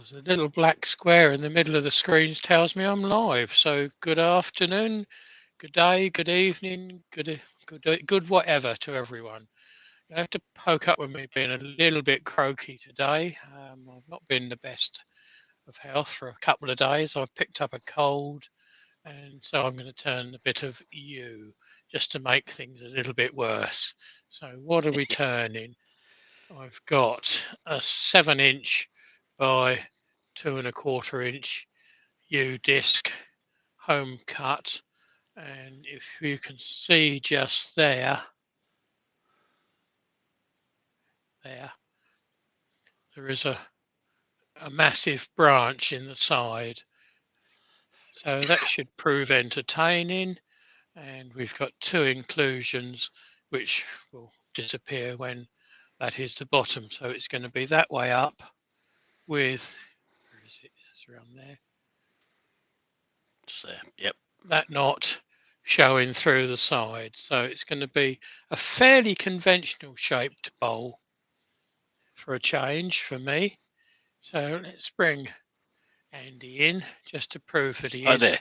There's a little black square in the middle of the screen tells me I'm live. So good afternoon, good day, good evening, good whatever to everyone. You have to poke up with me being a little bit croaky today. I've not been the best of health for a couple of days. I've picked up a cold, and so I'm going to turn a bit of you just to make things a little bit worse. So what are we turning? I've got a 7 inch by 2¼ inch U disc home cut, and if you can see just there, there is a massive branch in the side. So that should prove entertaining. And we've got two inclusions which will disappear when that is the bottom. So it's going to be that way up with, where is it? It's around there. It's there. Yep. That knot showing through the side. So it's going to be a fairly conventional shaped bowl for a change for me. So let's bring Andy in just to prove that he Oh, is there.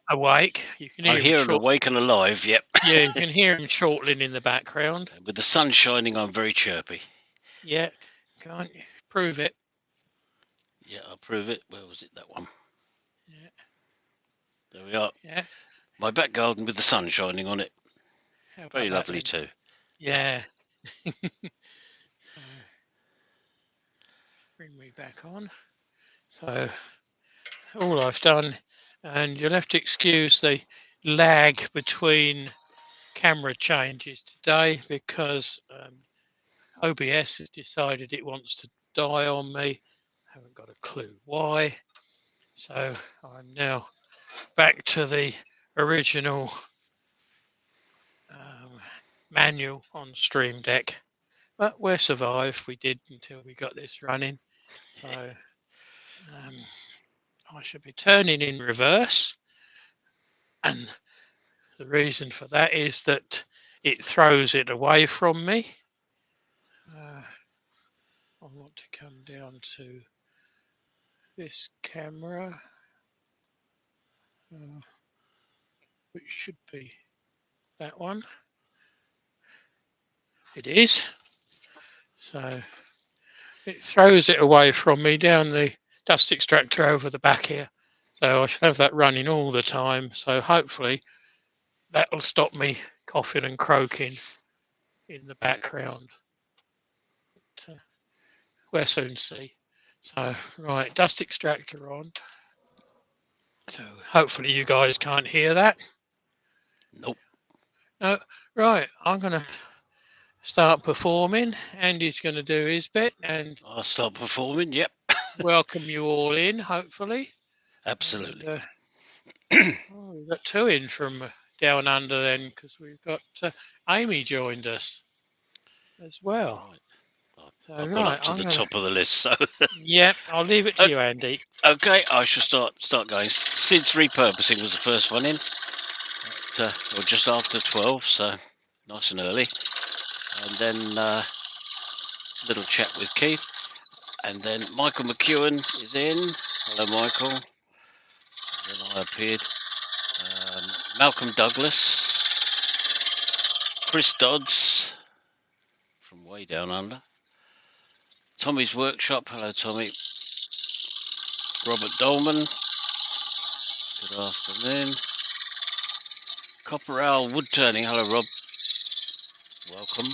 awake. You can I hear him hear and awake and alive. Yep. yeah, you can hear him chortling in the background. With the sun shining, I'm very chirpy. Yeah, can't you prove it? Yeah, I'll prove it. Where was it? That one. Yeah, There we are. yeah. My back garden with the sun shining on it. How Very about that lovely then? too. Yeah. So bring me back on. So all I've done, and you'll have to excuse the lag between camera changes today because OBS has decided it wants to die on me. Haven't got a clue why. So I'm now back to the original um, manual on Stream Deck. But we'll survive. We did until we got this running. So I should be turning in reverse. And the reason for that is that it throws it away from me. I want to come down to this camera, which should be that one. It is. So it throws it away from me down the dust extractor over the back here. So I should have that running all the time. So hopefully that'll stop me coughing and croaking in the background. But, we'll soon see. So right, dust extractor on. So hopefully you guys can't hear that. Nope. No, right. I'm going to start performing. Andy's going to do his bit and I'll start performing. Yep. welcome you all in, hopefully. Absolutely. And, we've got two in from down under then because we've got Amy joined us as well. Right. So, I've gone right, up to I'm the going to. top of the list. So Yeah, I'll leave it to you, Andy. okay, I shall start going. Sid's repurposing was the first one in, or just after 12, so nice and early. And then little chat with Keith, and then Michael McEwen is in. Hello, Michael. Then I appeared. Malcolm Douglas, Chris Dodds from way down under. Tommy's Workshop. Hello, Tommy. Robert Dolman. Good afternoon. Copper Owl Wood Turning. Hello, Rob. Welcome.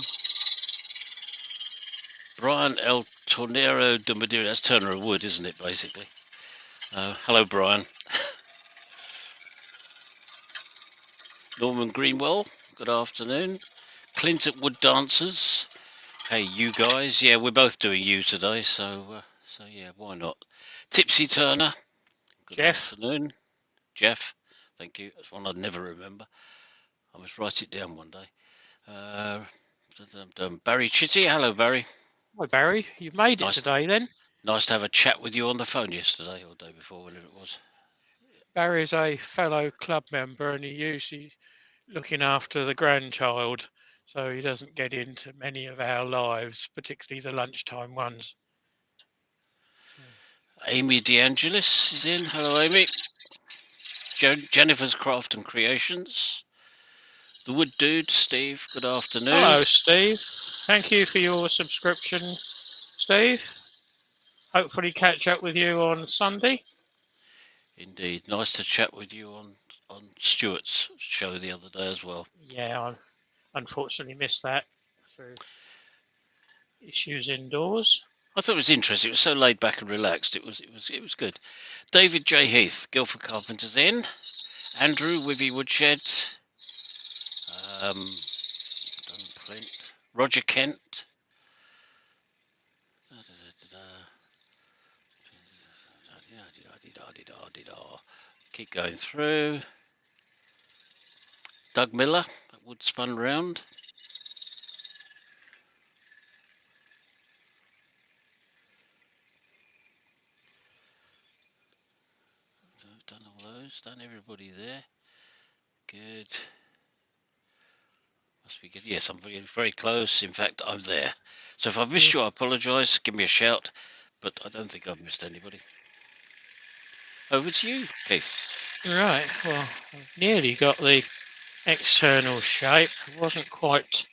Brian El Tornero de Madeira. That's Turner of Wood, isn't it, basically? Hello, Brian. Norman Greenwell. Good afternoon. Clint at Wood Dancers. Hey, you guys. Yeah, we're both doing you today, so yeah, why not? Tipsy Turner. Good Jeff. afternoon. Jeff. Thank you. That's one I'd never remember. I must write it down one day. Barry Chitty. Hello, Barry. Hi, Barry. You've made it Nice, today then. nice to have a chat with you on the phone yesterday or day before, whenever it was. Barry's a fellow club member and he usually looking after the grandchild, so he doesn't get into many of our lives, particularly the lunchtime ones. Amy DeAngelis is in. Hello, Amy. Jennifer's Craft and Creations. The Wood Dude, Steve. Good afternoon. Hello, Steve. Thank you for your subscription, Steve. Hopefully catch up with you on Sunday. Indeed. Nice to chat with you on Stuart's show the other day as well. Yeah, I unfortunately missed that through issues indoors. I thought it was interesting. It was so laid back and relaxed. It was good. David J. Heath, Guildford Carpenters in. Andrew Wivy Woodshed. Flint. Roger Kent. Keep going through. Doug Miller, Wood Spun Round. Done all those, done everybody there. Good. Must be good. Yes, I'm very close. In fact, I'm there. So if I've missed you, I apologise. Give me a shout. But I don't think I've missed anybody. Over to you, Keith. Right, well, I've nearly got the external shape. It wasn't quite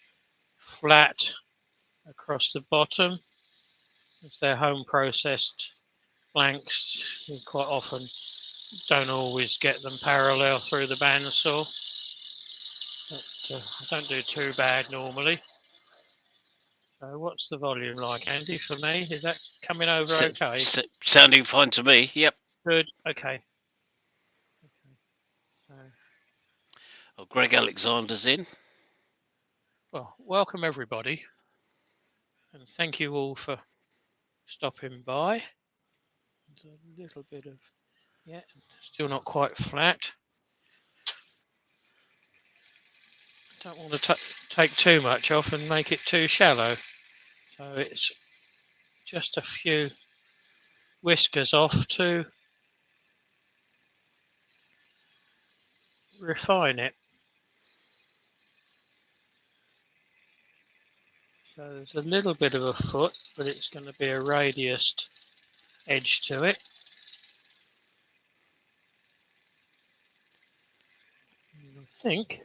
flat across the bottom. As they're home processed blanks, you quite often don't always get them parallel through the bandsaw. But I don't do too bad normally. So what's the volume like, Andy, for me? Is that coming over okay? Sounding fine to me, yep. Good, okay. So, oh, Greg Alexander's in. well, welcome everybody. And thank you all for stopping by. There's a little bit of, yeah, still not quite flat. Don't want to take too much off and make it too shallow. So it's just a few whiskers off to refine it. So there's a little bit of a foot, but it's going to be a radiused edge to it. And I think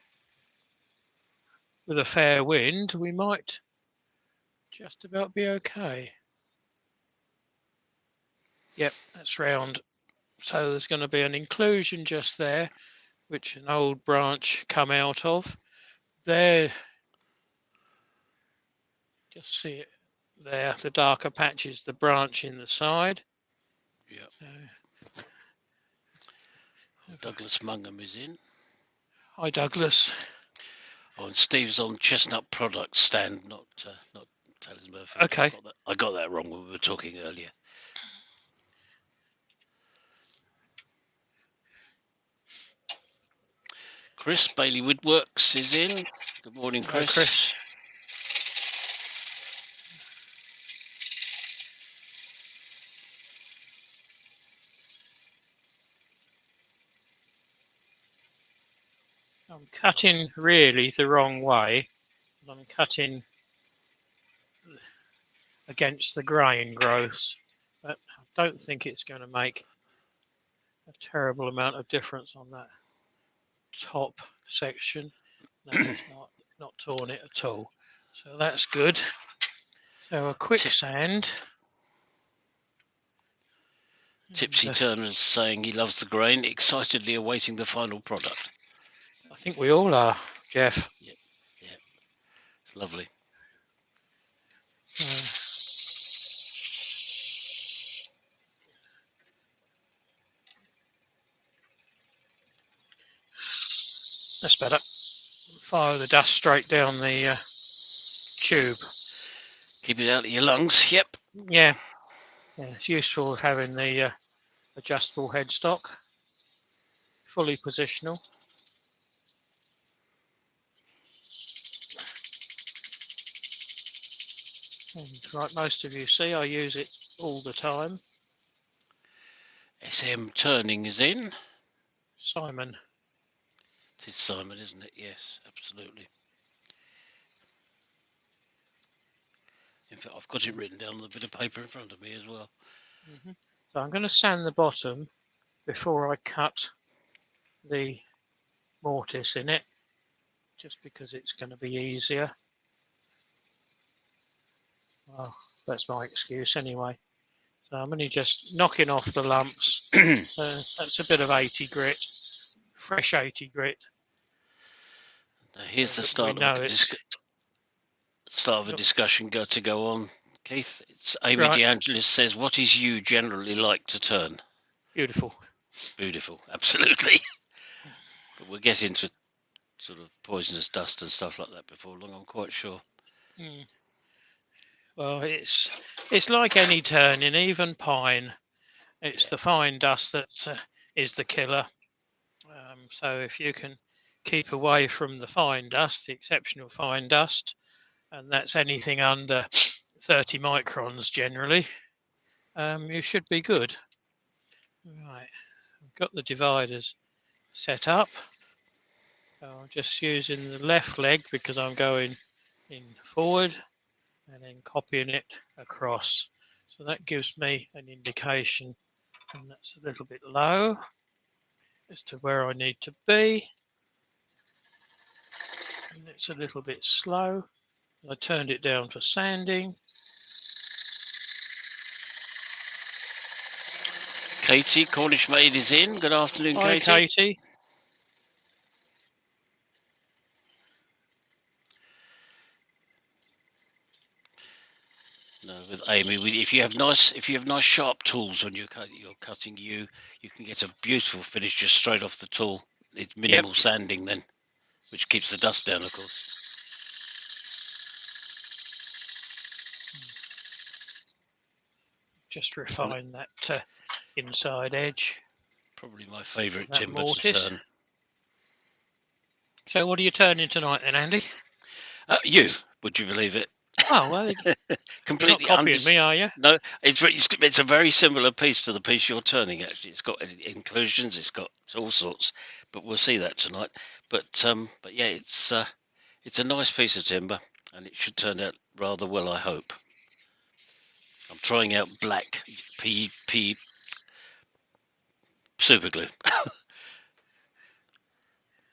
with a fair wind, we might just about be okay. Yep, that's round. So there's going to be an inclusion just there, which an old branch come out of. There, just see it there, the darker patch is the branch in the side. Yep. So, Douglas Mungham is in. hi, Douglas. Oh, and Steve's on Chestnut Products stand, not Taylor's Murphy. Okay. I got that wrong when we were talking earlier. Chris Bailey Woodworks is in. Good morning, Chris. Hello, Chris. I'm cutting really the wrong way. I'm cutting against the grain growths, but I don't think it's going to make a terrible amount of difference on that top section. No, it's not torn it at all. So that's good. So a quick sand. Tipsy Turner's saying he loves the grain, excitedly awaiting the final product. I think we all are, Jeff. Yep. It's lovely. That's better. Fire the dust straight down the tube. Keep it out of your lungs. Yep. Yeah, it's useful having the adjustable headstock, fully positional. And like most of you see, I use it all the time. SM Turning is in. Simon. It is Simon, isn't it? Yes, absolutely. In fact, I've got it written down on a bit of paper in front of me as well. So I'm going to sand the bottom before I cut the mortise in it, just because it's going to be easier. Well, that's my excuse anyway. So I'm only just knocking off the lumps. That's a bit of 80 grit, fresh 80 grit. Now here's so the start that of a discussion to go on, Keith. It's Amy Right. DeAngelis says, "What is you generally like to turn?" Beautiful. Beautiful, absolutely. But we'll get into sort of poisonous dust and stuff like that before long, I'm quite sure. Well, it's like any turning, even pine. It's the fine dust that is the killer. So if you can keep away from the fine dust, the exceptional fine dust, and that's anything under 30 microns generally, you should be good. Right, I've got the dividers set up. So I'm just using the left leg because I'm going in forward and then copying it across. So that gives me an indication, and that's a little bit low as to where I need to be. And it's a little bit slow. I turned it down for sanding. Katie, Cornish Maid is in. Good afternoon, Hi, Katie. Katie. No, with Amy, if you have nice sharp tools when you're cutting, you can get a beautiful finish just straight off the tool. It's minimal sanding then, which keeps the dust down, of course. Just refine that inside edge. Probably my favourite That timber mortise. to turn. So what are you turning tonight then, Andy? You, would you believe it? Oh, well, completely you're not copying me, are you? No, it's a very similar piece to the piece you're turning. Actually, it's got inclusions, it's got all sorts, but we'll see that tonight. But yeah, it's a nice piece of timber, and it should turn out rather well, I hope. I'm trying out black PE super glue.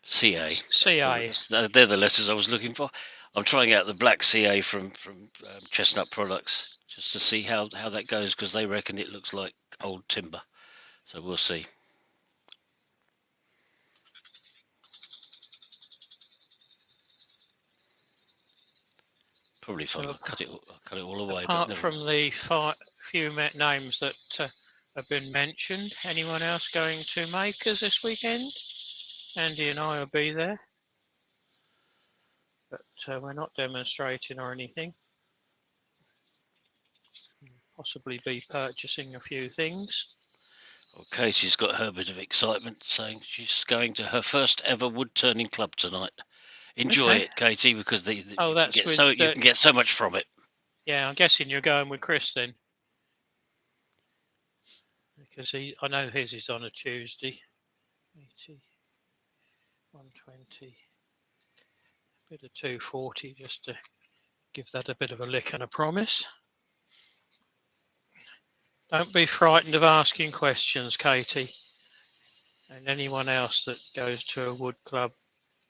CA. They're the letters I was looking for. I'm trying out the black CA from Chestnut Products just to see how that goes, because they reckon it looks like old timber. So we'll see. Probably fun. I'll cut it all away. Apart but from the few names that have been mentioned, anyone else going to Makers this weekend? Andy and I will be there, but we're not demonstrating or anything. Possibly be purchasing a few things. Okay, she's got her bit of excitement, saying she's going to her first ever wood turning club tonight. Enjoy it, Katie, because you can get so much from it. Yeah, I'm guessing you're going with Chris then, because I know his is on a Tuesday. 80, 120, a bit of 240, just to give that a bit of a lick and a promise. Don't be frightened of asking questions, Katie, and anyone else that goes to a wood club.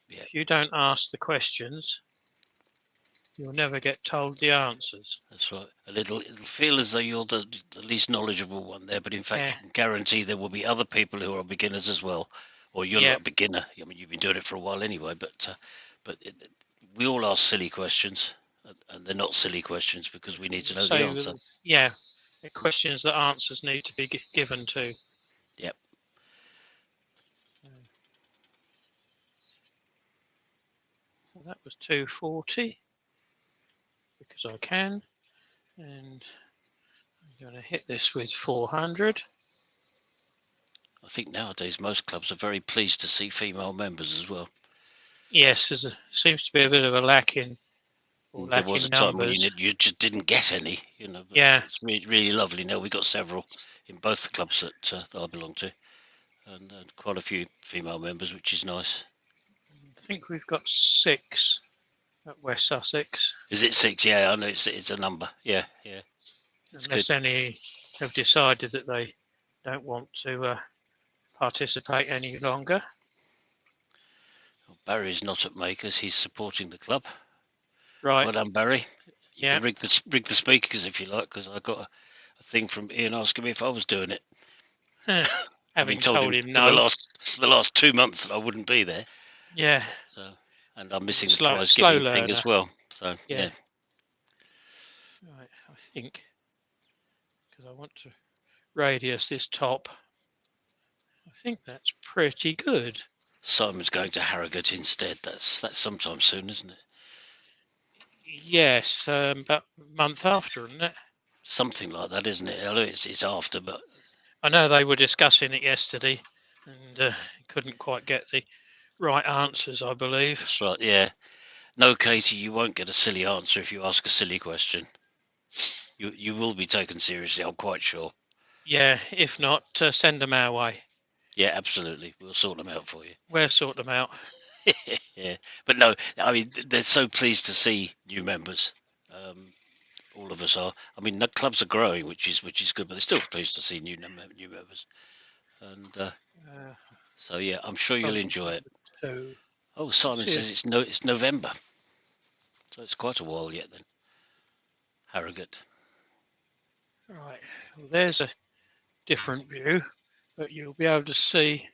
Yeah. If you don't ask the questions, you'll never get told the answers. That's right. It'll feel as though you're the least knowledgeable one there, but in fact, you can guarantee there will be other people who are beginners as well. Or you're not a beginner. I mean, you've been doing it for a while anyway. But we all ask silly questions, and they're not silly questions because we need to know the answer. Yeah, the questions that answers need to be given to. Yep. So that was 240 because I can, and I'm going to hit this with 400. I think nowadays most clubs are very pleased to see female members as well. Yes, there seems to be a bit of a lack in. There was a time when you just didn't get any, But it's really lovely now. We've got several in both the clubs that I belong to, and quite a few female members, which is nice. I think we've got 6 at West Sussex. Is it 6? Yeah, I know it's a number. Yeah. Unless any have decided that they don't want to participate any longer. Well, Barry's not at Makers. He's supporting the club. Right. Well done, Barry. You Yeah. can rig the speakers if you like, because I got a thing from Ian asking me if I was doing it. Having told told him him for no. the last 2 months that I wouldn't be there. Yeah. So, and I'm missing the Slow prize giving thing learner. as well. So yeah. Right. I think because I want to radius this top. I think that's pretty good. Simon's going to Harrogate instead. That's sometime soon, isn't it? Yes, about a month after, isn't it? Something like that, isn't it? I know it's after, but I know they were discussing it yesterday and couldn't quite get the right answers, I believe. that's right. Yeah. No, Katie, you won't get a silly answer if you ask a silly question. You will be taken seriously, I'm quite sure. Yeah, if not, send them our way. Yeah, absolutely. We'll sort them out for you. We'll sort them out. Yeah, but no, I mean they're so pleased to see new members. All of us are. I mean, the clubs are growing, which is good, but they're still pleased to see new members. And so yeah, I'm sure you'll enjoy it. So, Oh, Simon says it's November, so it's quite a while yet then. Harrogate. Right, well, there's a different view, but you'll be able to see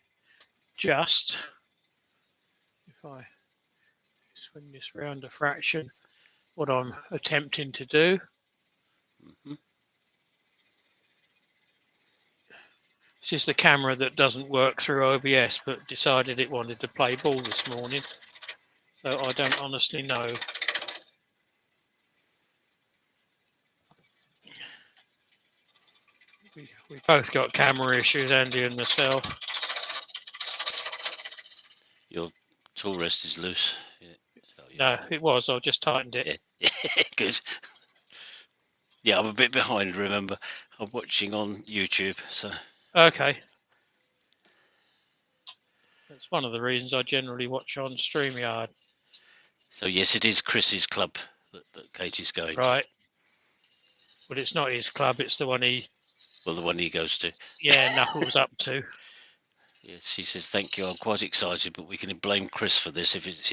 just if I swing this round a fraction what I'm attempting to do. Mm-hmm. This is the camera that doesn't work through OBS, but decided it wanted to play ball this morning. So I don't honestly know. We both got camera issues, Andy and myself. Your tool rest is loose. Yeah. Oh, No, it was. I just tightened it. Yeah. Good. Yeah, I'm a bit behind. Remember, I'm watching on YouTube. So Okay. That's one of the reasons I generally watch on StreamYard. So yes, it is Chris's club that Katie's going right. to. But it's not his club, it's the one he... Well, the one he goes to. Yeah, Knuckles up to. Yes, he says, thank you, I'm quite excited, but we can blame Chris for this if it's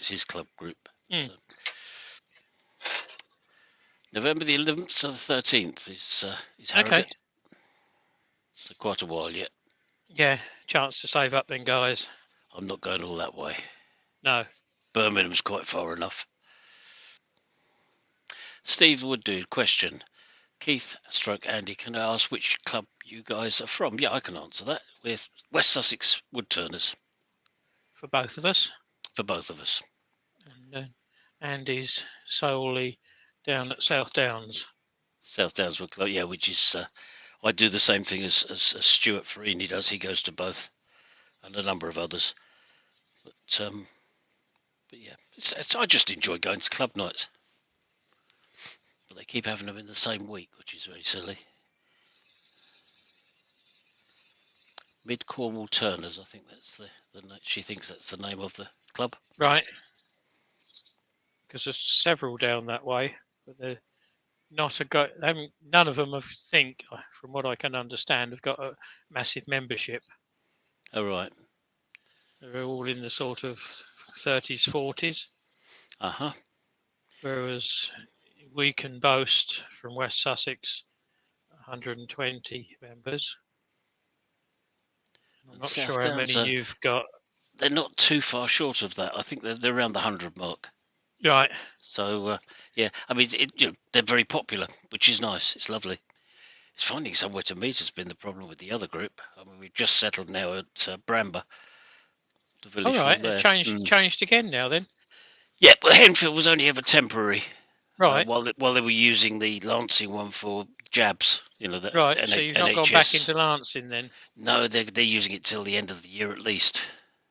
his club group. Mm. So, November the 11th to the 13th is Harrogate. Okay. So quite a while yet. Yeah, chance to save up then, guys. I'm not going all that way. No. Birmingham's quite far enough. Steve Wooddude, question. Keith / Andy, can I ask which club you guys are from? Yeah, I can answer that. We're West Sussex Woodturners. For both of us? For both of us. And Andy's solely down at South Downs. South Downs Wood Club, yeah, which is... I do the same thing as Stuart Farini does. He goes to both, and a number of others. But yeah, I just enjoy going to club nights. But they keep having them in the same week, which is very silly. Mid Cornwall Turners, I think that's the she thinks that's the name of the club. Right. Because there's several down that way, but they're not none of them, I think, from what I can understand, have got a massive membership. Oh, right. They're all in the sort of 30s, 40s. Uh-huh. Whereas we can boast from West Sussex 120 members. I'm not sure how many you've got. They're not too far short of that. I think they're around the 100 mark. Right. So, yeah, I mean, they're very popular, which is nice. It's lovely. It's finding somewhere to meet has been the problem with the other group. I mean, we've just settled now at Bramber, the village. All right, it's changed again now then. Yeah, but Henfield was only ever temporary. Right. While they were using the Lancing one for jabs, you know. Right. So you've not gone back into Lancing then? No, they're using it till the end of the year at least.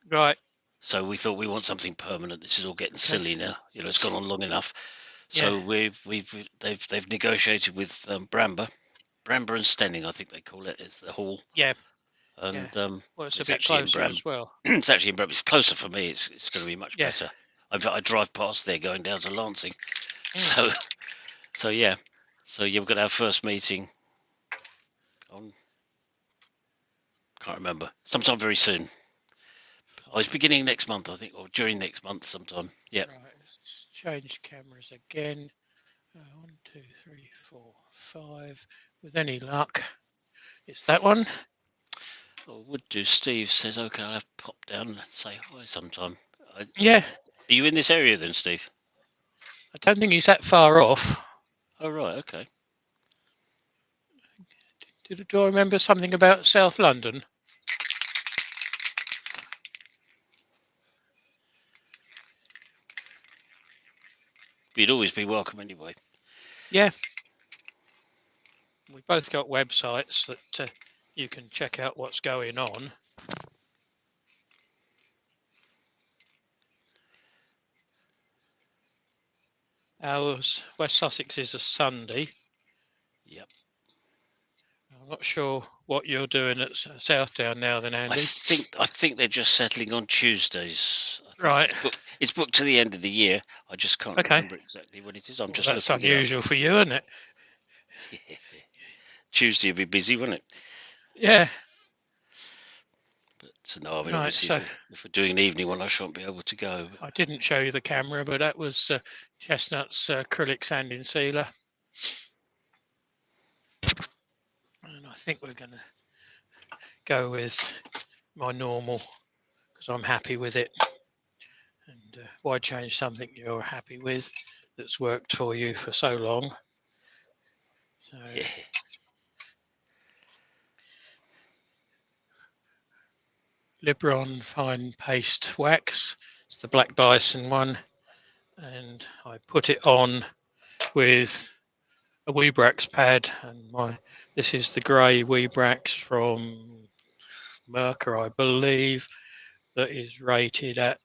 Right. So we thought we want something permanent. This is all getting silly now. You know, it's gone on long enough. So they've negotiated with Bramber and Stenning, I think they call it. It's the hall. Yeah. And well, it's a bit closer as well. It's actually in Bramber. It's closer for me. It's going to be much better. I drive past there going down to Lancing. So yeah. So we're going to have first meeting on Can't remember. Sometime very soon. Oh, it's beginning next month, I think, or during next month sometime. Yeah. Right, let's change cameras again. 1, 2, 3, 4, 5. With any luck, it's that one. Oh, would do. Steve says, okay, I'll have to pop down and say hi sometime. Yeah, Are you in this area then, Steve? I don't think he's that far off. Oh, right, okay. Do I remember something about South London? You'd always be welcome anyway. Yeah. We both got websites that you can check out what's going on. Ours, West Sussex, is a Sunday. Yep. I'm not sure what you're doing at Southdown now then, Andy. I think they're just settling on Tuesdays. Right. It's booked to the end of the year. I just can't remember exactly what it is. I'm just that's looking unusual for you, isn't it? Tuesday will be busy, won't it? Yeah. But no, I mean, Right, obviously, so if we're doing an evening one, I shan't be able to go. I didn't show you the camera, but that was Chestnut's acrylic sanding sealer. And I think we're going to go with my normal because I'm happy with it. And why change something you're happy with that's worked for you for so long? So Yeah. Libron Fine Paste Wax. It's the Black Bison one. And I put it on with a Weebrax pad. And this is the grey Weebrax from Mercer, I believe, that is rated at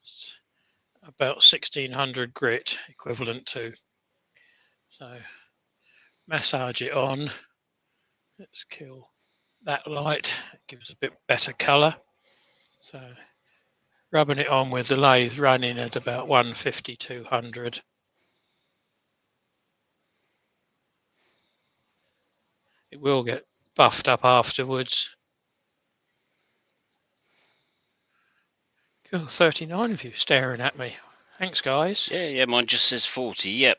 about 1600 grit, equivalent to. So massage it on. Let's kill that light. It gives a bit better colour. So rubbing it on with the lathe running at about 150, 200. It will get buffed up afterwards. Cool, 39 of you staring at me. Thanks, guys. Yeah, mine just says 40. Yep.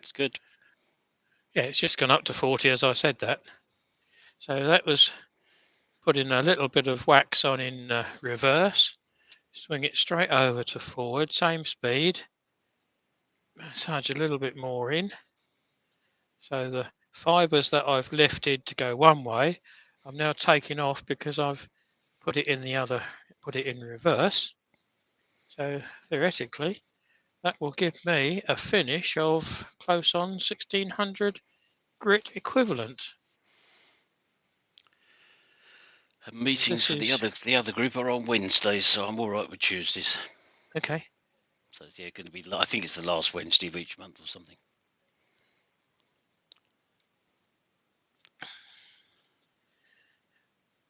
It's good. Yeah, it's just gone up to 40 as I said that. So that was putting a little bit of wax on in reverse. Swing it straight over to forward, same speed. Massage a little bit more in. So the fibres that I've lifted to go one way, I'm now taking off because I've put it in reverse. So theoretically, that will give me a finish of close on 1600 grit equivalent. And meetings for the other group are on Wednesdays, so I'm all right with Tuesdays. Okay. So yeah, going to be. I think it's the last Wednesday of each month or something.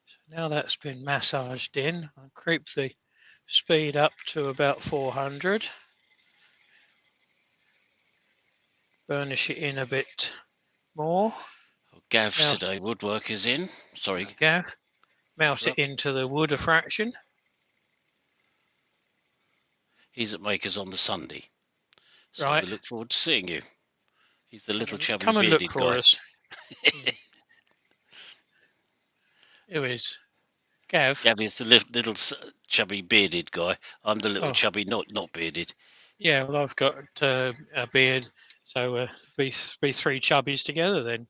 So now that's been massaged in, I'll creep the speed up to about 400. Burnish it in a bit more. Gav today, woodworker's in. Sorry, Gav. Mouse it into the wood a fraction. He's at Makers on the Sunday, so right. we look forward to seeing you. He's the little chubby come and bearded look for guy. Us. Who is? Gav. Gav is the little chubby bearded guy. I'm the little chubby not bearded. Yeah, well, I've got a beard, so be three chubbies together then.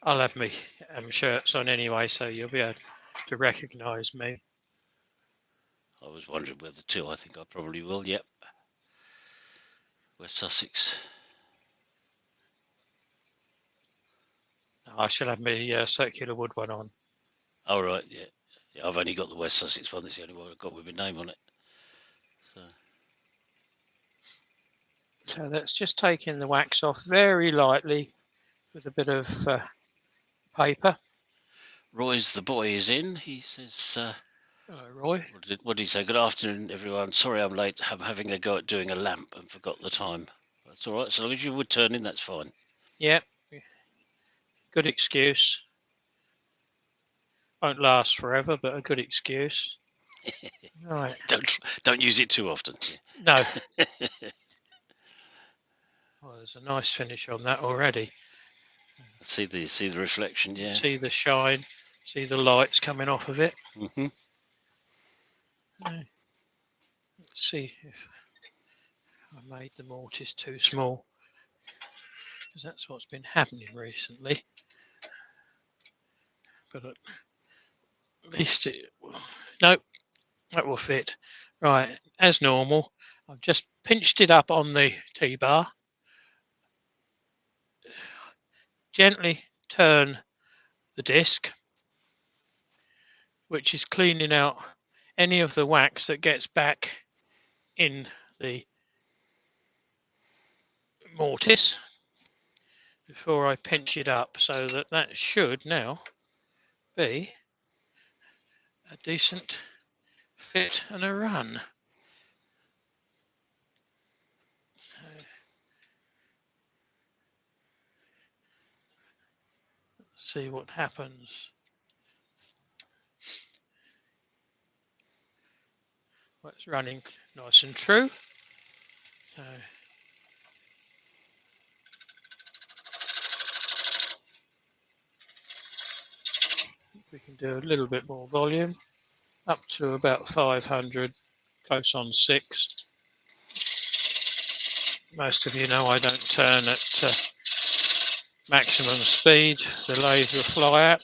I'll have my shirts on anyway, so you'll be able to recognise me. I was wondering whether too. I think I probably will. Yep. West Sussex. I shall have my circular wood one on. Oh right, yeah. I've only got the West Sussex one. That's the only one I've got with my name on it. So that's just taking the wax off very lightly with a bit of paper. Roy's the boy is in. He says, Hello, Roy. What did he say? Good afternoon, everyone. Sorry I'm late. I'm having a go at doing a lamp and forgot the time. That's all right. As long as you would turn in, that's fine. Yeah, good excuse. Won't last forever, but a good excuse. Right. Don't use it too often. No. Well, there's a nice finish on that already. See the reflection, yeah. See the shine, see the lights coming off of it. Mm-hmm. Let's see if I made the mortise too small, because that's what's been happening recently. But at least it, nope, that will fit. Right, as normal, I've just pinched it up on the T-bar. Gently turn the disc, which is cleaning out any of the wax that gets back in the mortise before I pinch it up, so that should now be a decent fit and a run. Let's see what happens. Well, it's running nice and true. So we can do a little bit more volume, up to about 500, close on 6. Most of you know I don't turn at maximum speed. The lathe will fly out.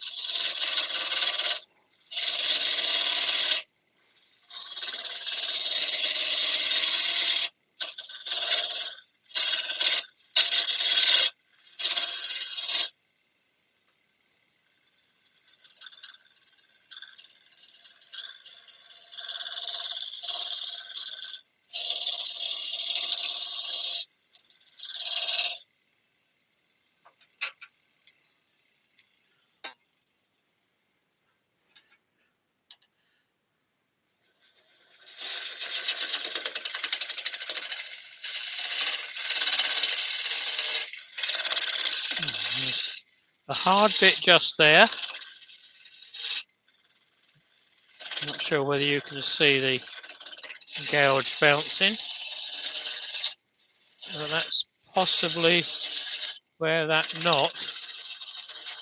A hard bit just there. Not sure whether you can see the gouge bouncing. Well, that's possibly where that knot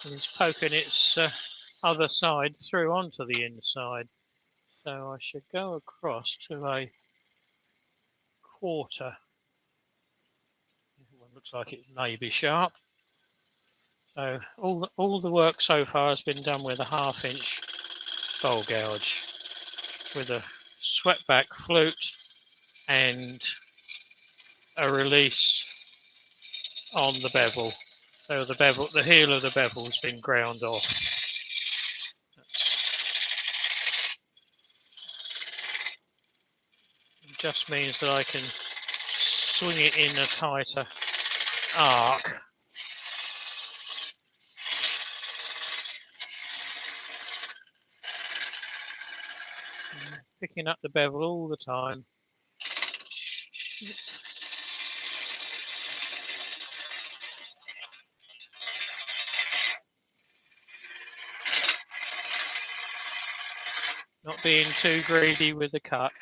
is poking its other side through onto the inside. So I should go across to a quarter. One looks like it may be sharp. So all the work so far has been done with a 1/2 inch bowl gouge with a swept back flute and a release on the bevel. So the heel of the bevel has been ground off. It just means that I can swing it in a tighter arc. Picking up the bevel all the time. Not being too greedy with the cut.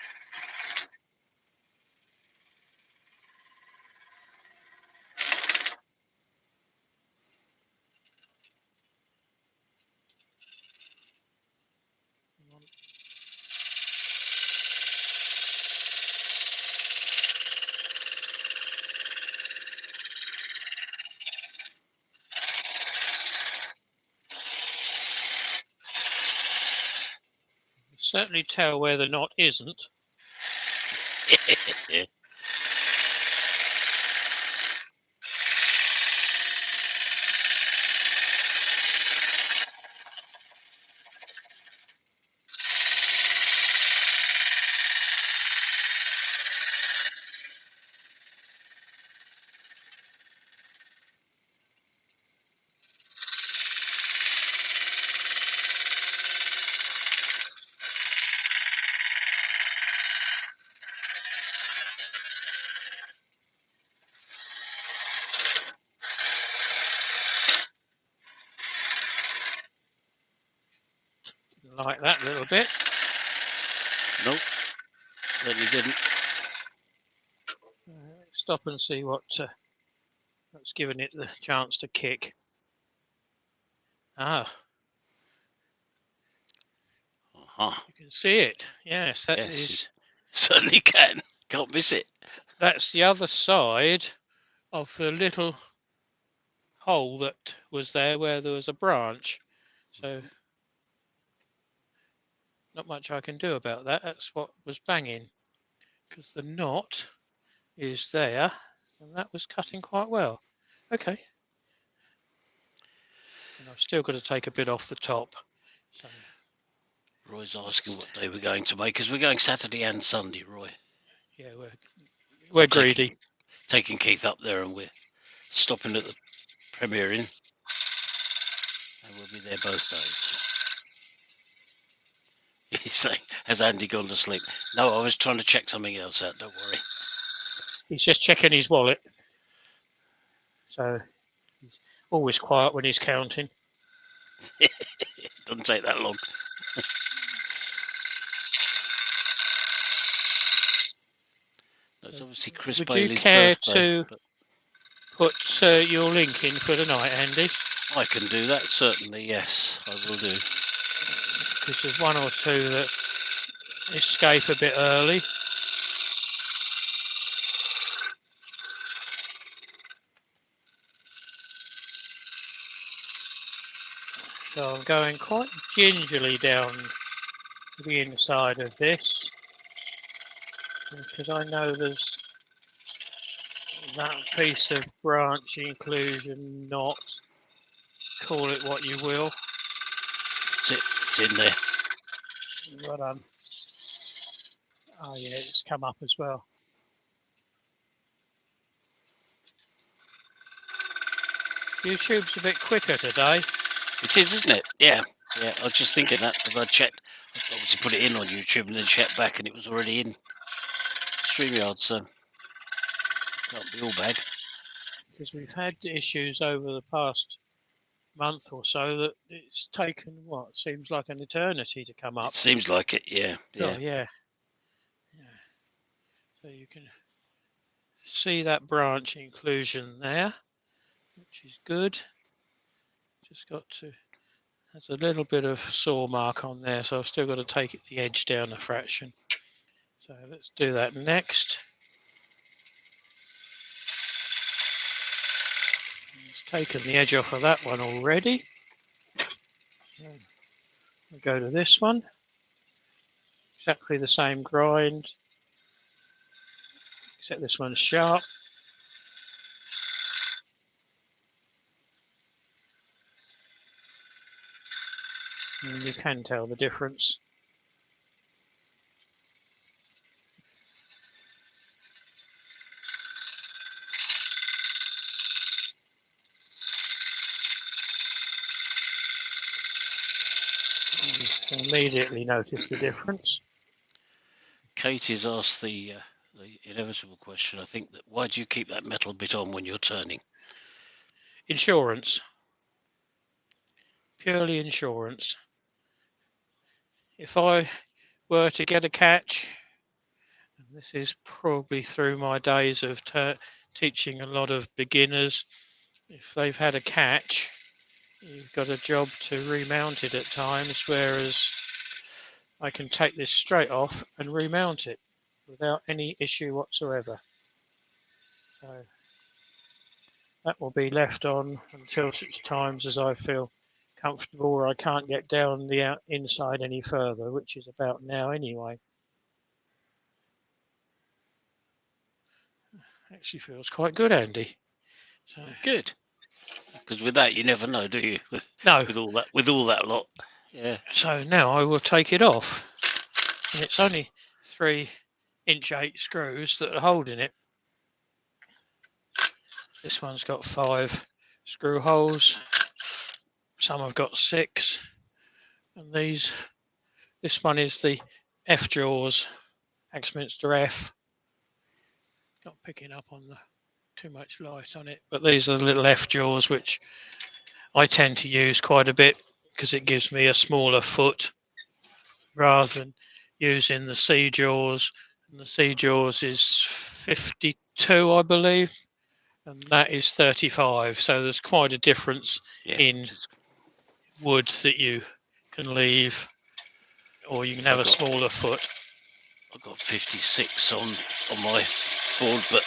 Certainly tell where the knot isn't. like that little bit. Nope, certainly didn't. Stop and see what's given it the chance to kick. Ah, you can see it. Yes, that Yes, is. certainly can. Can't miss it. That's the other side of the little hole that was there where there was a branch. So not much I can do about that. That's what was banging, because the knot is there and that was cutting quite well. Okay. And I've still got to take a bit off the top. So Roy's asking what day we're going to make, because we're going Saturday and Sunday, Roy. yeah, we're greedy. Taking Keith up there, and we're stopping at the Premier Inn, and we'll be there both days. He's saying, has Andy gone to sleep? No, I was trying to check something else out, don't worry. He's just checking his wallet. So he's always quiet when he's counting. Doesn't take that long. That's obviously Chris Bailey's birthday. Would you care to put your link in for tonight, Andy? I can do that, certainly, yes, I will do. Because there's one or two that escape a bit early. So I'm going quite gingerly down the inside of this, because I know there's that piece of branch inclusion knot, call it what you will. It's in there. Well done. Oh yeah, it's come up as well. YouTube's a bit quicker today. It is, isn't it? Yeah. Yeah, I was just thinking that, because I checked. I obviously put it in on YouTube and then checked back, and it was already in StreamYard, so can't be all bad. Because we've had issues over the past month or so that it's taken what seems like an eternity to come up. It seems like it, yeah. Oh, yeah. So you can see that branch inclusion there, which is good. Just got to, there's a little bit of saw mark on there, so I've still got to take the edge down a fraction. So let's do that next. It's taken the edge off of that one already. So we'll go to this one. Exactly the same grind, except this one's sharp. And you can tell the difference. You immediately notice the difference. Katie's asked the inevitable question, I think, that why do you keep that metal bit on when you're turning? Insurance. Purely insurance. If I were to get a catch, and this is probably through my days of teaching a lot of beginners, if they've had a catch, you've got a job to remount it at times, whereas I can take this straight off and remount it without any issue whatsoever. So that will be left on until such times as I feel comfortable or I can't get down the inside any further, which is about now anyway. Actually feels quite good, Andy. So good, because with that you never know, do you? No. With all that lot. Yeah. So now I will take it off, and it's only 3" 8" screws that are holding it. This one's got 5 screw holes. Some have got 6, and this one is the F jaws, Axminster F. Not picking up on too much light on it, but these are the little F jaws which I tend to use quite a bit because it gives me a smaller foot. rather than using the sea jaws. And the sea jaws is 52, I believe, and that is 35. So there's quite a difference Yeah. in wood that you can leave, or you can have a smaller foot. I've got 56 on my board, but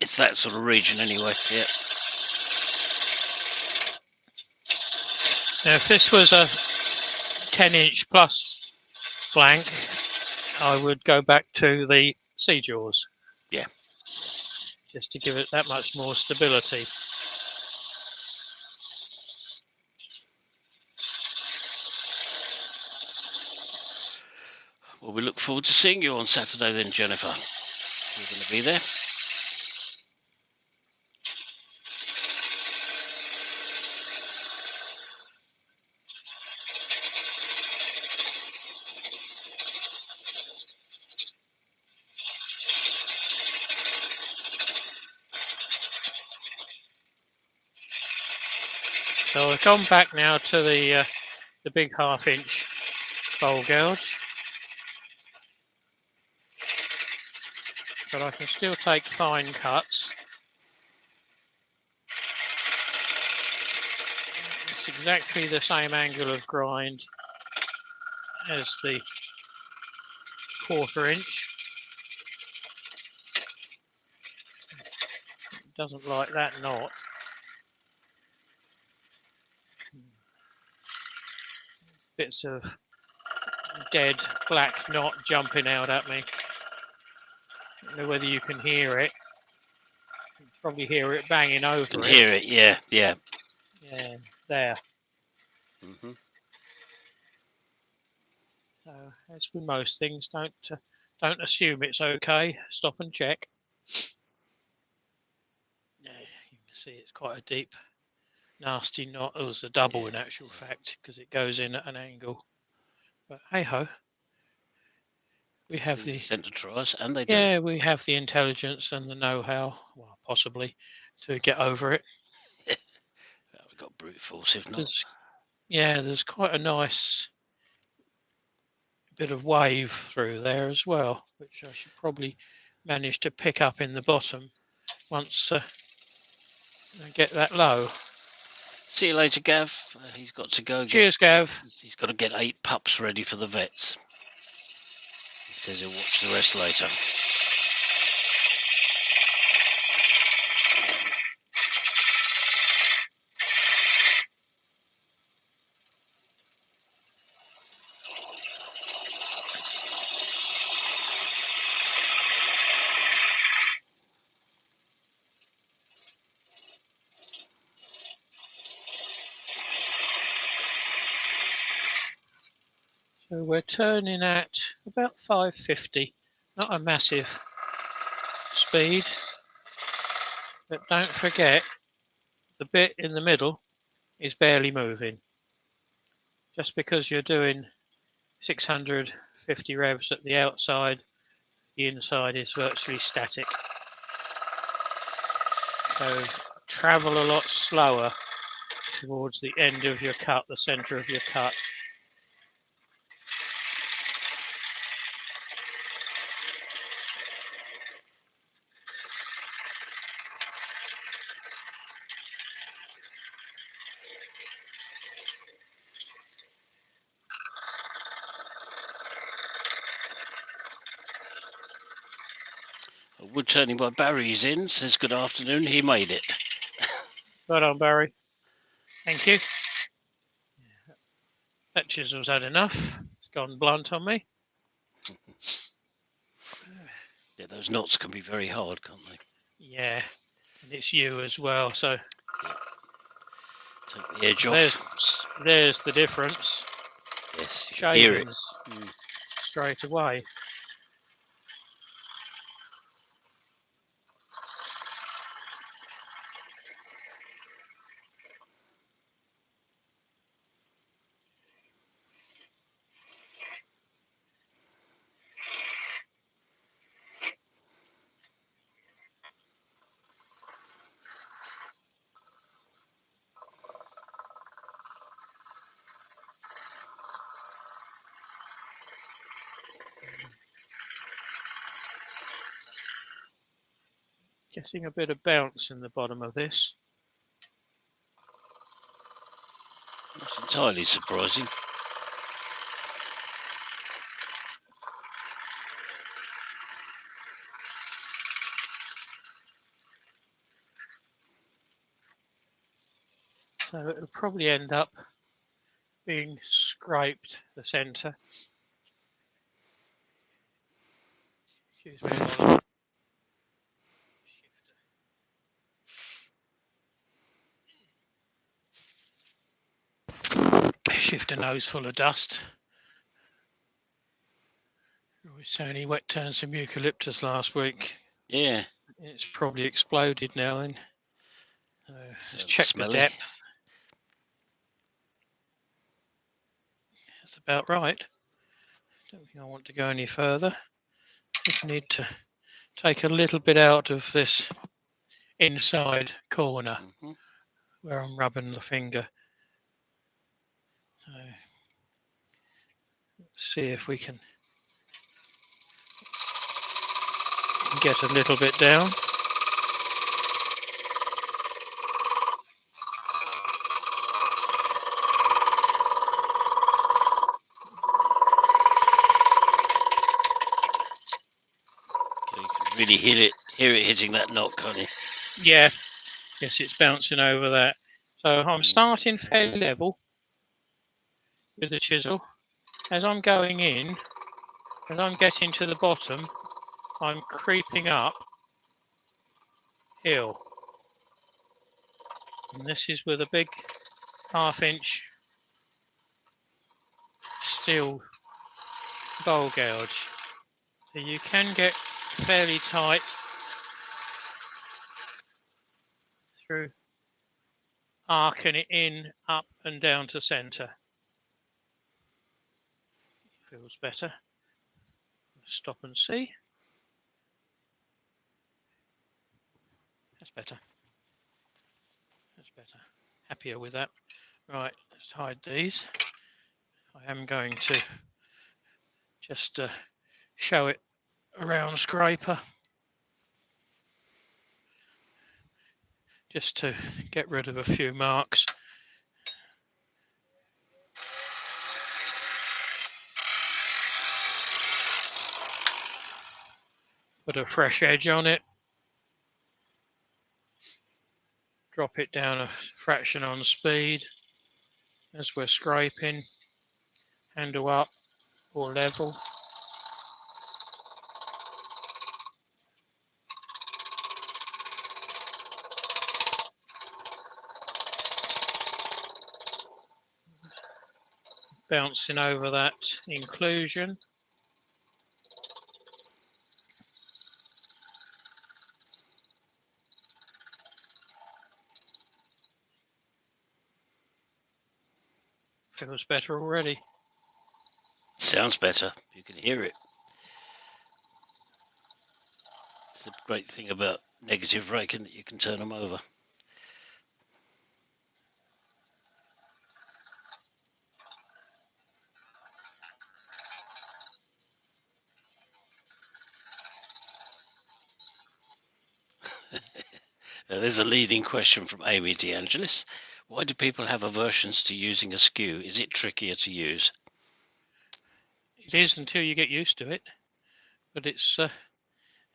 it's that sort of region anyway. Yeah. Now, if this was a 10-inch plus blank, I would go back to the sea jaws. Yeah. Just to give it that much more stability. Well, we look forward to seeing you on Saturday then, Jennifer. You're going to be there. So I've gone back now to the big 1/2-inch bowl gouge, but I can still take fine cuts. It's exactly the same angle of grind as the 1/4 inch. It doesn't like that knot. Bits of dead black knot jumping out at me. I don't know whether you can hear it. You can probably hear it banging over Can it. hear it, yeah. Yeah, there. Mm-hmm. So, as with most things, don't assume it's okay. Stop and check. Yeah, you can see it's quite a deep, nasty knot. It was a double in actual fact, because it goes in at an angle. But hey ho, we have the sent to try us, and they do. yeah, we have the intelligence and the know-how, well, possibly, to get over it. We've got brute force, if not. There's quite a nice bit of wave through there as well, which I should probably manage to pick up in the bottom once I get that low. See you later, Gav. He's got to go. Cheers, Gav. He's got to get 8 pups ready for the vets. He says he'll watch the rest later. So we're turning at about 550, not a massive speed, but don't forget the bit in the middle is barely moving. Just because you're doing 650 revs at the outside, the inside is virtually static. So travel a lot slower towards the end of your cut, the center of your cut. Wood turning by Barry's in, says good afternoon. He made it. Right on, Barry. Thank you. That chisel's had enough. It's gone blunt on me. Yeah, those knots can be very hard, can't they? Yeah, and it's you as well, so take the edge off. There's the difference. Yes, you can hear it. Straight away. Getting a bit of bounce in the bottom of this. Not entirely surprising. So it'll probably end up being scraped, the centre. Excuse me while I shift a nose full of dust. We saw any wet turns some eucalyptus last week. Yeah. It's probably exploded now then. Let's Sounds check smelly. the depth. That's about right. Don't think I want to go any further. Just need to take a little bit out of this inside corner Mm-hmm. where I'm rubbing the finger. So let's see if we can get a little bit down. So you can really hear it hitting that knock, can't you? Yeah, yes, it's bouncing over that. So I'm starting fairly level with the chisel. As I'm going in, as I'm getting to the bottom, I'm creeping up hill. And this is with a big 1/2 inch steel bowl gouge. So you can get fairly tight through arcing it in, up and down to centre. Feels better. Stop and see. That's better. That's better. Happier with that. Right, let's hide these. I am going to just show it around scraper. Just to get rid of a few marks. Put a fresh edge on it. Drop it down a fraction on speed as we're scraping. Handle up or level. Bouncing over that inclusion. Feels better already. Sounds better. You can hear it. It's the great thing about negative raking that you can turn them over. There's a leading question from Amy DeAngelis. Why do people have aversions to using a skew? Is it trickier to use? It is until you get used to it, but it's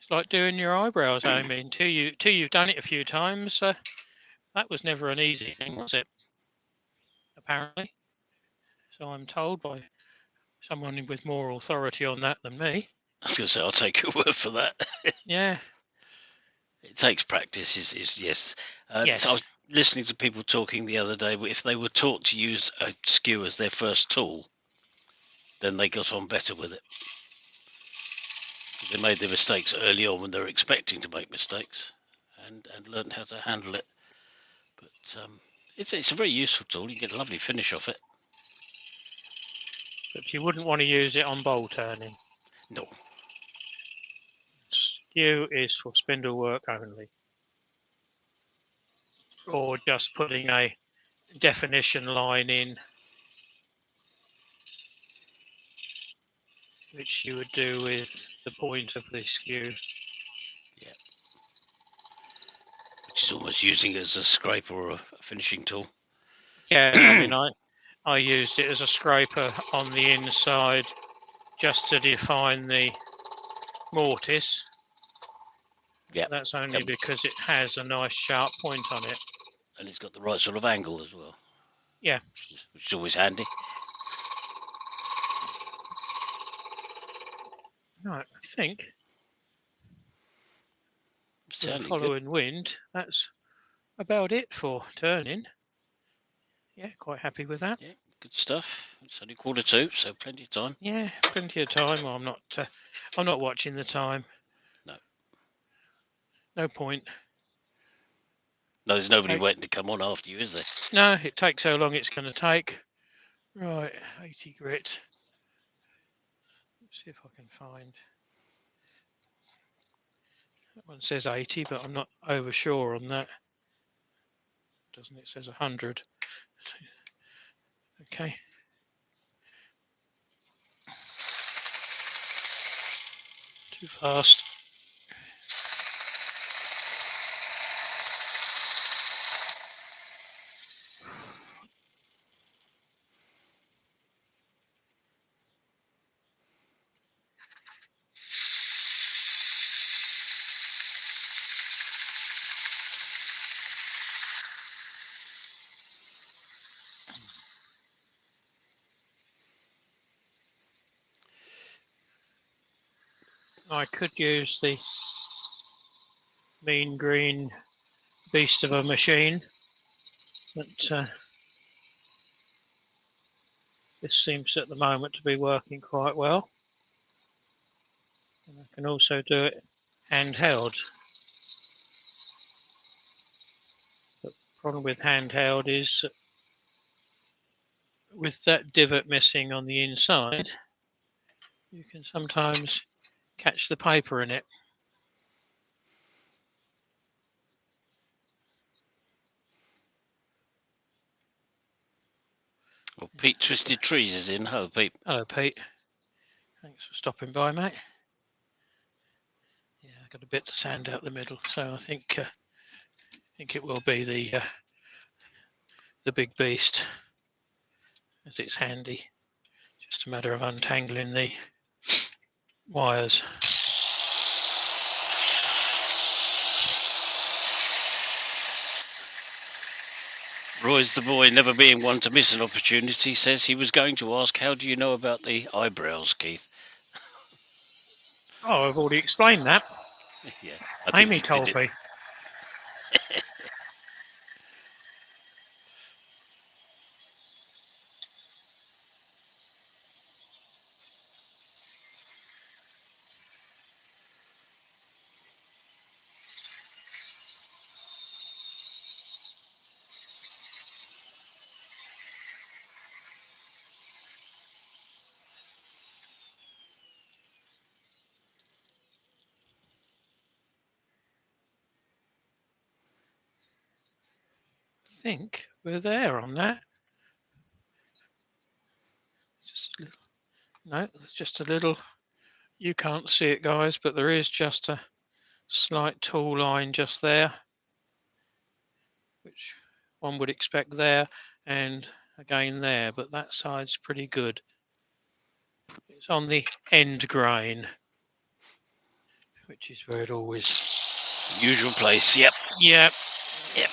like doing your eyebrows, Amy. Until you've done it a few times, that was never an easy thing, was it? Apparently, so I'm told by someone with more authority on that than me. I was going to say, I'll take your word for that. Yeah. It takes practice, yes. Yes. So I was listening to people talking the other day, if they were taught to use a skew as their first tool, then they got on better with it. They made their mistakes early on when they were expecting to make mistakes and learned how to handle it. But it's a very useful tool. You get a lovely finish off it. But you wouldn't want to use it on bowl turning. No. Skew is for spindle work only. Or just putting a definition line in, which you would do with the point of the skew. Yeah. He's almost using it as a scraper or a finishing tool. Yeah, I mean, I used it as a scraper on the inside just to define the mortise. Yeah, That's only because it has a nice sharp point on it. and it's got the right sort of angle as well. Yeah. Which is always handy. Right, I think Sounding following wind, that's about it for turning. Yeah, quite happy with that. Yeah, good stuff. It's only 1:45, so plenty of time. Yeah, plenty of time. Well, I'm not watching the time. No. No point. No, there's nobody waiting to come on after you, is there? No, it takes how long it's going to take. Right, 80 grit. Let's see if I can find. That one says 80, but I'm not over sure on that. Doesn't it? Says 100. Okay. Too fast. I could use the mean green beast of a machine, but this seems at the moment to be working quite well. And I can also do it handheld. The problem with handheld is with that divot missing on the inside, you can sometimes catch the paper in it. Well, Pete Twisted Trees is in. Hello, Pete. Hello, Pete. Thanks for stopping by, mate. Yeah, I got a bit to sand out the middle, so I think it will be the big beast, as it's handy. Just a matter of untangling the wires. Roy's the boy, never being one to miss an opportunity, says he was going to ask, how do you know about the eyebrows, Keith? Oh, I've already explained that. Yeah, Amy told me. I think we're there on that. Just a little. No, it's just a little. You can't see it, guys, but there is just a slight tool line just there, which one would expect there, and again there, but that side's pretty good. It's on the end grain, which is where it always. Usual place, yep. Yep. Yep.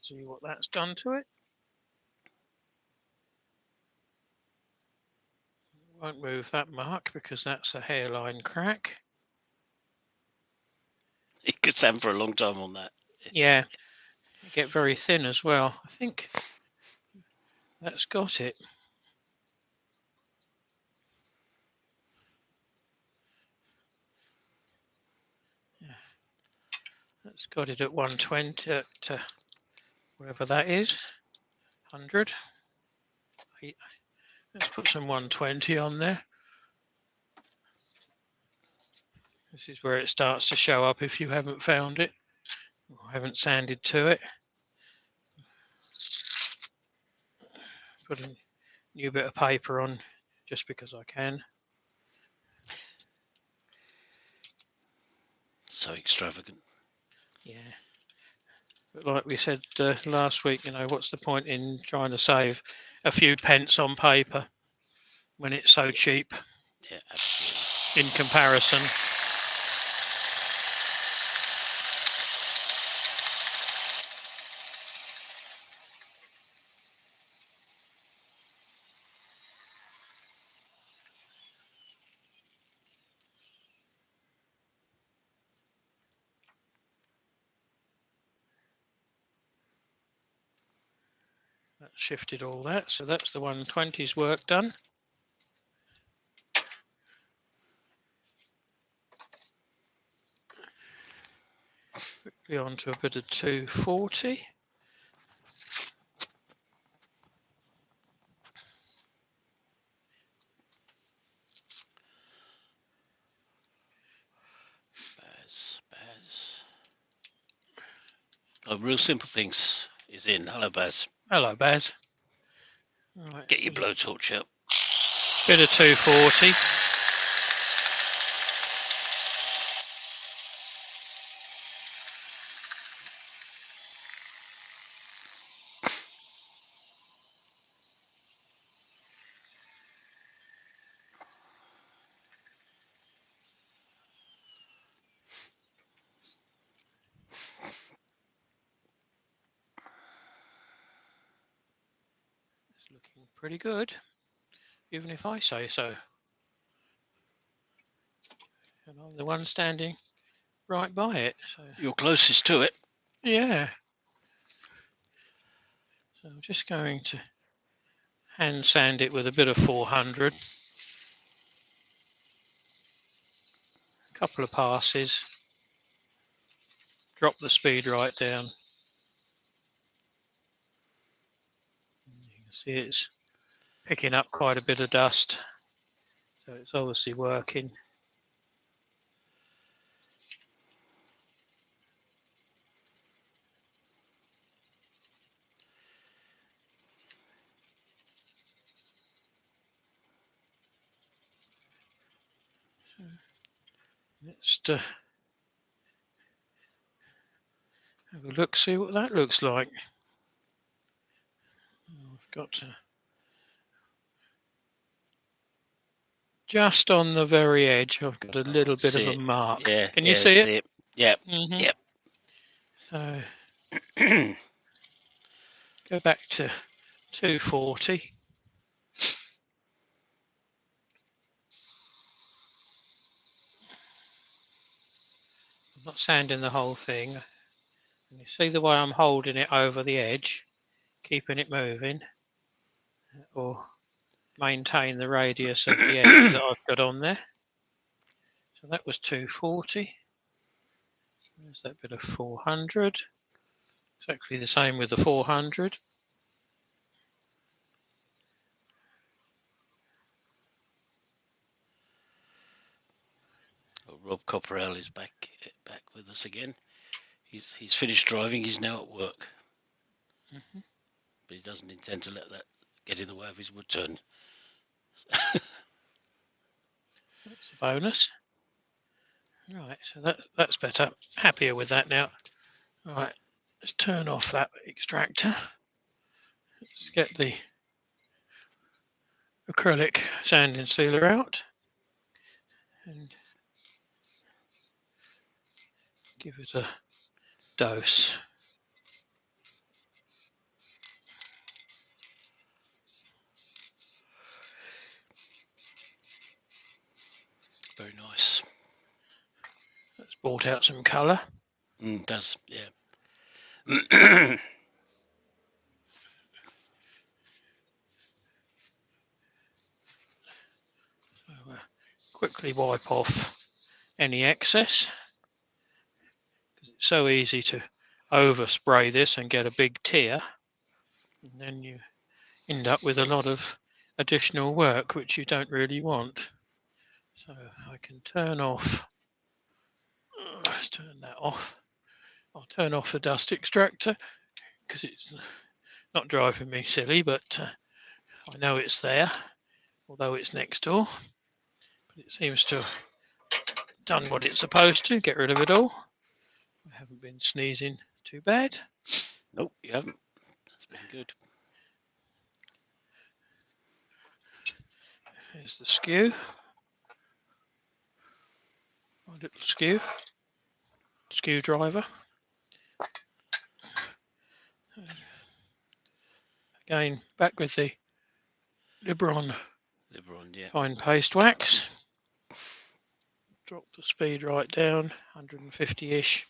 See what that's done to it. Won't move that mark because that's a hairline crack. It could stand for a long time on that. Yeah, you get very thin as well. I think that's got it. Yeah, that's got it at 120, at whatever that is, 100. Let's put some 120 on there. This is where it starts to show up if you haven't found it or haven't sanded to it. Put a new bit of paper on just because I can. So extravagant. Yeah. But like we said last week, you know, what's the point in trying to save a few pence on paper when it's so cheap Yeah, absolutely. in comparison? That shifted all that, so that's the 120's work done. Quickly on to a bit of 240. Baz. Oh, Real Simple Things is in. Hello, Baz. Hello, Baz. Right. Get your blowtorch out. Bit of 240. It's looking pretty good, even if I say so. And I'm the one standing right by it. So You're closest to it. yeah. So I'm just going to hand sand it with a bit of 400. A couple of passes. Drop the speed right down. You can see it's picking up quite a bit of dust. So it's obviously working. Let's have a look, see what that looks like. I've got to just on the very edge. I've got a little bit of a mark. Yeah. Can you see it? Yeah. Yep. So go back to 240. I'm not sanding the whole thing. And you see the way I'm holding it over the edge, keeping it moving, or maintain the radius of the edge that I've got on there. So that was 240. There's that bit of 400. Exactly the same with the 400. Rob Copperell is back with us again. He's finished driving. He's now at work, but he doesn't intend to let that get in the way of his wood turn. That's a bonus. Right, so that's better. Happier with that now. Right, let's turn off that extractor. Let's get the acrylic sanding sealer out and give it a dose. Very nice. That's brought out some colour. Does, yeah. So, quickly wipe off any excess because it's so easy to overspray this and get a big tear, and then you end up with a lot of additional work which you don't really want. So I can turn off turn that off. I'll turn off the dust extractor because it's not driving me silly, but I know it's there, although it's next door. But it seems to have done what it's supposed to, get rid of it all. I haven't been sneezing too bad. Nope, you haven't. That's been good. Here's the skew. My little screwdriver. Again, back with the Libron Yeah. fine paste wax. Drop the speed right down, 150-ish.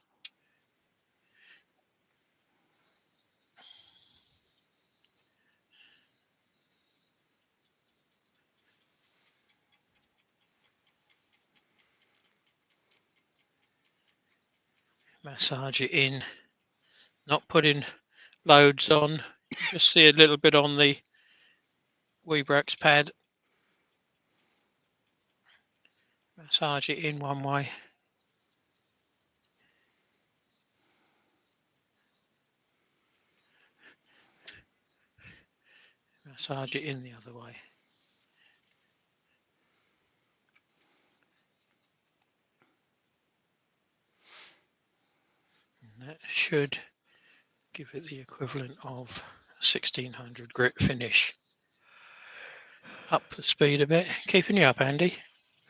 Massage it in, not putting loads on. Just see a little bit on the Weebrax pad. Massage it in one way. Massage it in the other way. And that should give it the equivalent of 1600 grit finish. Up the speed a bit. Keeping you up, Andy?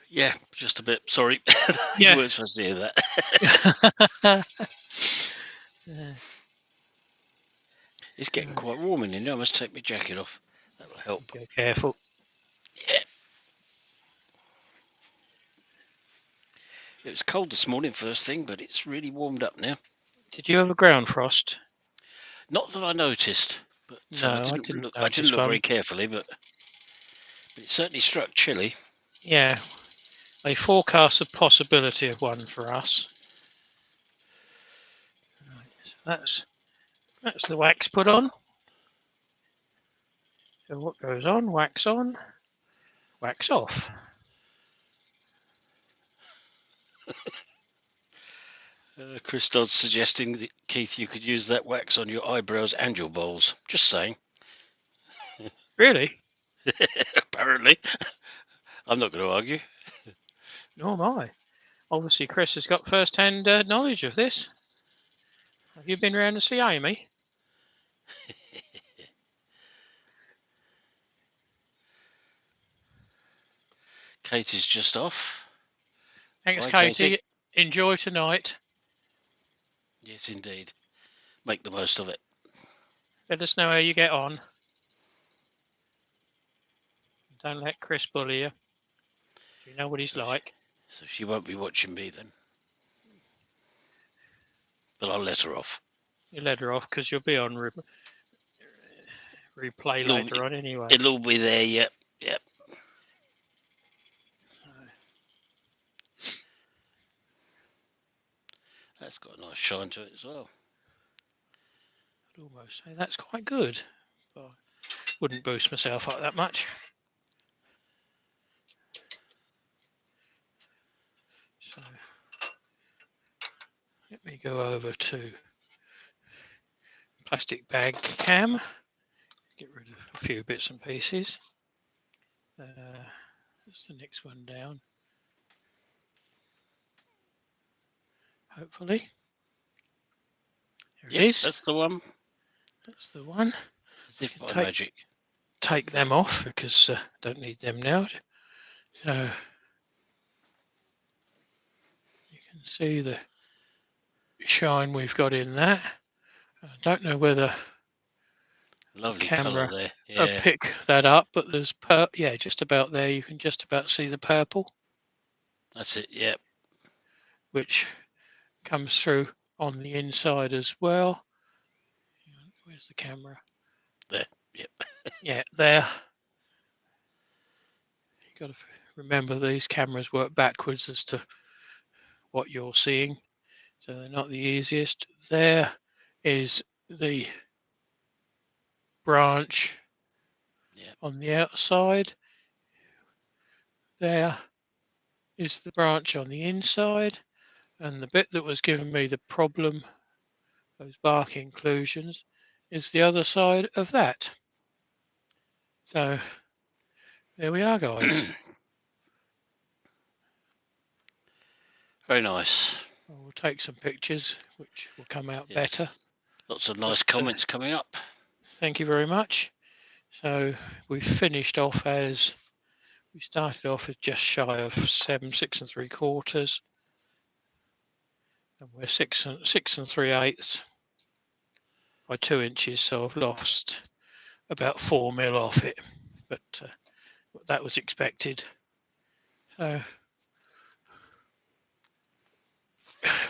Yeah, just a bit. Sorry. Yeah. You weren't supposed to hear that. It's getting quite warm in here. I must take my jacket off. That'll help. Be careful. Yeah. It was cold this morning first thing, but it's really warmed up now. Did you have a ground frost? Not that I noticed, but No, I didn't look notice one. very carefully, but it certainly struck chilly. Yeah, they forecast a possibility of one for us. Right, so that's the wax put on. So what goes on? Wax off. Chris Dodd's suggesting that, Keith, you could use that wax on your eyebrows and your balls. Just saying. Really? Apparently. I'm not going to argue. Nor am I. Obviously, Chris has got first-hand knowledge of this. Have you been around to see Amy? Katie's just off. Thanks, Bye, Katie. Enjoy tonight. Yes, indeed. Make the most of it. Let us know how you get on. Don't let Chris bully you. You know what he's like. So she won't be watching me then. But I'll let her off. You let her off because you'll be on replay later on anyway. It'll all be there, yep. That's got a nice shine to it as well. I'd almost say that's quite good. But I wouldn't boost myself up that much. So let me go over to plastic bag cam. Get rid of a few bits and pieces. That's the next one down. Hopefully. There it is. That's the one. That's the one. As if by magic. Take them off because I don't need them now. So you can see the shine we've got in that. I don't know whether Lovely the camera colour there. will Yeah. pick that up, but there's just about there. You can just about see the purple. That's it. Yeah. Which comes through on the inside as well. Where's the camera? There. Yep. Yeah, there. You've got to remember these cameras work backwards as to what you're seeing, so they're not the easiest. There is the branch on the outside. There is the branch on the inside, and the bit that was giving me the problem, those bark inclusions, is the other side of that. So there we are, guys. Very nice. We'll take some pictures, which will come out Yes. better. Lots of nice comments coming up. Thank you very much. So we finished off as we started off as just shy of 6 3/4, and we're 6 3/8 by 2 inches. So I've lost about 4 mil off it, but that was expected. So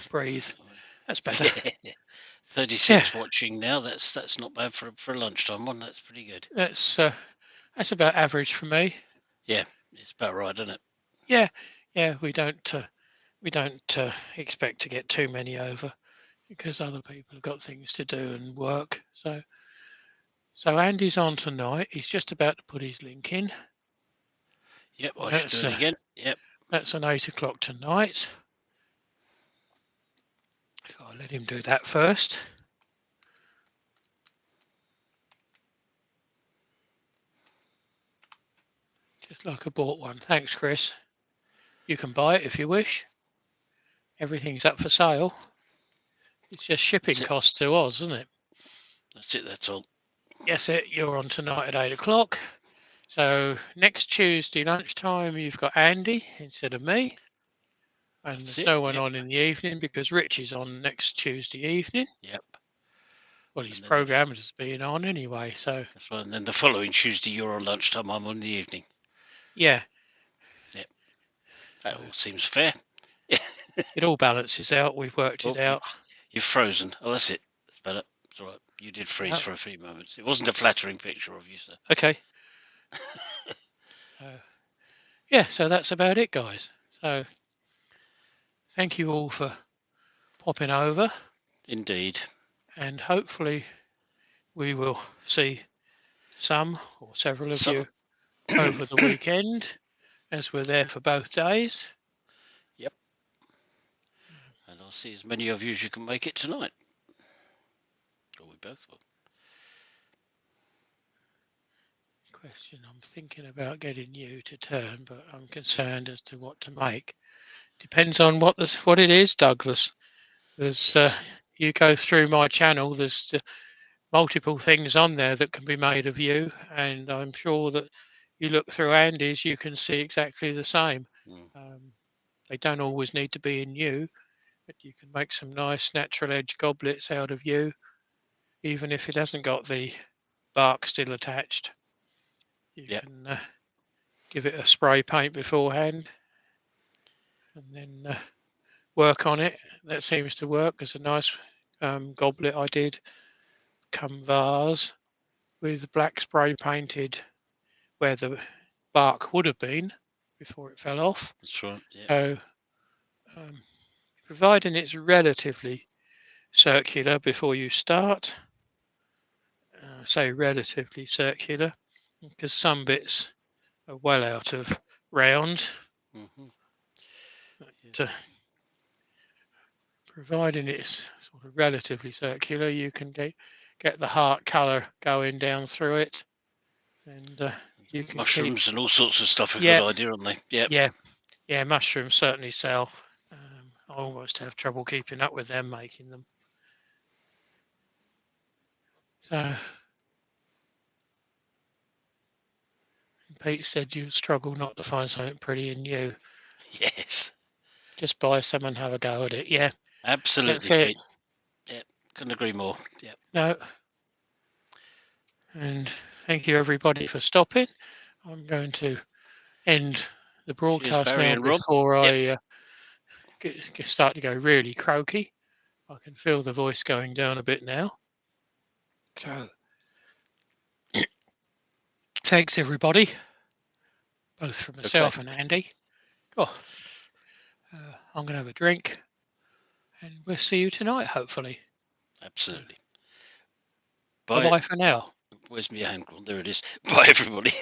breathe. That's better. 36 watching now. That's not bad for a lunchtime one. That's pretty good. That's about average for me. Yeah, it's about right, isn't it? Yeah. We don't expect to get too many over because other people have got things to do and work. So Andy's on tonight. He's just about to put his link in. Yep, I should do it again. Yep. That's an 8 o'clock tonight. So I'll let him do that first. Just like I bought one. Thanks, Chris. You can buy it if you wish. Everything's up for sale. It's just shipping costs to Oz, isn't it? That's it, that's all. Yes, you're on tonight at 8 o'clock. So next Tuesday lunchtime, you've got Andy instead of me. And there's no one on in the evening because Rich is on next Tuesday evening. Yep. Well, he's programmed as being on anyway, so. That's right. And then the following Tuesday, you're on lunchtime, I'm on in the evening. Yeah. Yep. That all seems fair. It all balances out. We've worked it out. You've frozen. Oh, that's it. That's better. It's all right. You did freeze for a few moments. It wasn't a flattering picture of you, sir. Okay. Yeah, so that's about it, guys. So thank you all for popping over. Indeed. And hopefully we will see some or several of you over the weekend, as we're there for both days. Yep. And I'll see as many of you as you can make it tonight. Or we both will. Question. I'm thinking about getting you to turn, but I'm concerned as to what to make. Depends on what it is, Douglas. There's you go through my channel. There's multiple things on there that can be made of you, and I'm sure that you look through Andy's, you can see exactly the same. They don't always need to be in you, but you can make some nice natural edge goblets out of you, even if it hasn't got the bark still attached. You can give it a spray paint beforehand and then work on it. That seems to work. There's a nice goblet I did, come vase, with black spray painted where the bark would have been before it fell off. That's right. Yeah. So, providing it's relatively circular before you start, say relatively circular, because some bits are well out of round. But, providing it's sort of relatively circular, you can get the heart colour going down through it, and you can mushrooms and all sorts of stuff. A good idea, aren't they? Yeah. Mushrooms certainly sell. I almost have trouble keeping up with them making them. So Pete said you struggle not to find something pretty in you. Yes. Just buy some and have a go at it. Yeah. Absolutely, Pete. Yeah, couldn't agree more. Yeah. No. And thank you everybody for stopping. I'm going to end the broadcast now before I start to go really croaky. I can feel the voice going down a bit now. So thanks everybody, both from myself and Andy. I'm going to have a drink and we'll see you tonight, hopefully. Absolutely. Bye for now. Where's my hand? There it is. Bye, everybody.